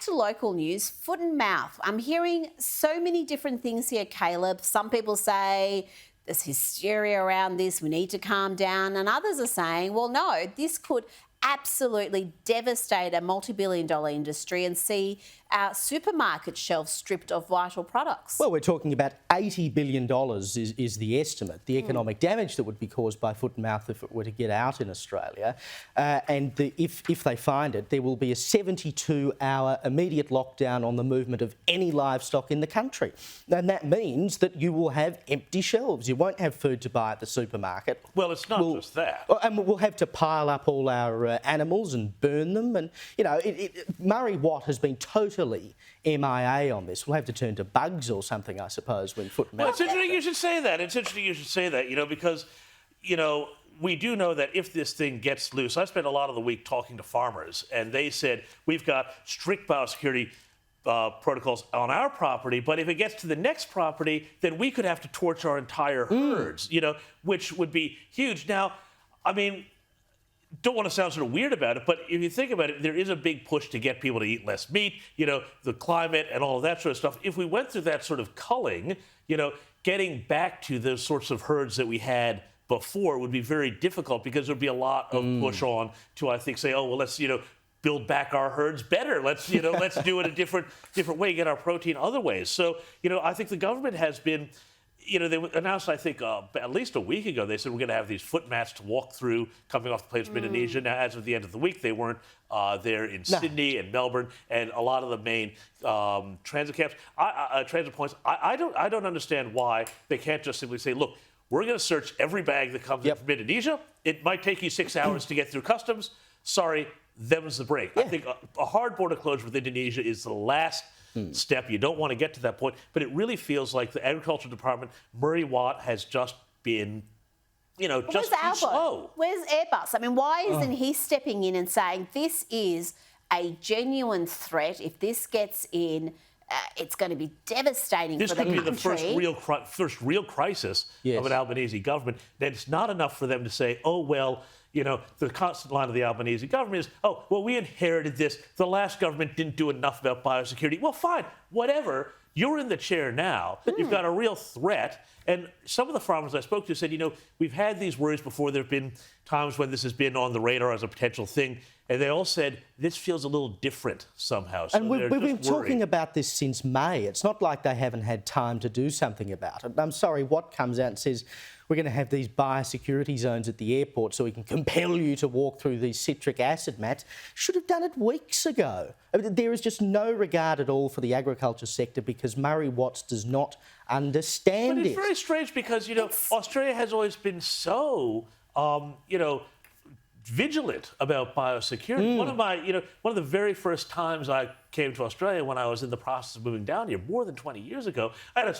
to local news, foot and mouth. I'm hearing so many different things here, Caleb. Some people say there's hysteria around this, we need to calm down. And others are saying, well, no, this could absolutely devastate a multi-billion-dollar industry and see our supermarket shelves stripped of vital products. Well, we're talking about $80 billion is the estimate, the economic damage that would be caused by foot and mouth if it were to get out in Australia. If they find it, there will be a 72-hour immediate lockdown on the movement of any livestock in the country. And that means that you will have empty shelves. You won't have food to buy at the supermarket. Well, it's not just that. And we'll have to pile up all our animals and burn them. And, you know, Murray Watt has been totally MIA on this. We'll have to turn to bugs or something, I suppose, when foot and mouth... Well, it's interesting you should say that. It's interesting you should say that, you know, because, you know, we do know that if this thing gets loose, I spent a lot of the week talking to farmers, and they said, we've got strict biosecurity protocols on our property, but if it gets to the next property, then we could have to torch our entire herds, you know, which would be huge. Now, I mean, don't want to sound sort of weird about it, but if you think about it, there is a big push to get people to eat less meat, you know, the climate and all of that sort of stuff. If we went through that sort of culling, you know, getting back to those sorts of herds that we had before would be very difficult because there'd be a lot of push on to, I think, say, oh, well, let's, you know, build back our herds better. Let's, you know, let's do it a different way, get our protein other ways. So, you know, I think the government has been, you know, they announced, I think, at least a week ago, they said we're going to have these foot mats to walk through coming off the plains of Indonesia. Now, as of the end of the week, they weren't there in Sydney and Melbourne and a lot of the main transit camps, transit points. I don't understand why they can't just simply say, look, we're going to search every bag that comes in from Indonesia. It might take you 6 hours to get through customs. Sorry, them's the break. I think a hard border closure with Indonesia is the last step. You don't want to get to that point, but it really feels like the Agriculture Department, Murray Watt, has just been, you know, just too slow. Where's Airbus? I mean, why isn't he stepping in and saying this is a genuine threat? If this gets in, it's going to be devastating for the country. This could be the first real crisis of an Albanese government. Then it's not enough for them to say, oh, well, you know, the constant line of the Albanese government is, oh, well, we inherited this. The last government didn't do enough about biosecurity. Well, fine, whatever. You're in the chair now. You've got a real threat. And some of the farmers I spoke to said, you know, we've had these worries before. There have been times when this has been on the radar as a potential thing. And they all said, this feels a little different somehow. So and we've been talking about this since May. It's not like they haven't had time to do something about it. I'm sorry, Watt comes out and says, we're going to have these biosecurity zones at the airport so we can compel you to walk through these citric acid mats. Should have done it weeks ago. I mean, there is just no regard at all for the agriculture sector because Murray Watts does not understand it. But it's very strange because, you know, Australia has always been so, you know, vigilant about biosecurity. One of the very first times I came to Australia when I was in the process of moving down here, more than 20 years ago, I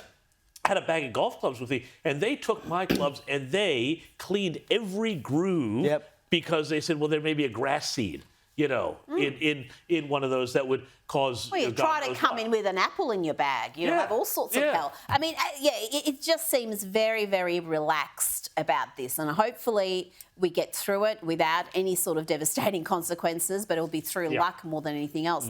had a bag of golf clubs with me, and they took my clubs and they cleaned every groove because they said, well, there may be a grass seed, you know, in one of those that would cause... Well, you try to come in with an apple in your bag. You have all sorts of hell. I mean, it just seems very, very relaxed about this, and hopefully we get through it without any sort of devastating consequences, but it'll be through luck more than anything else.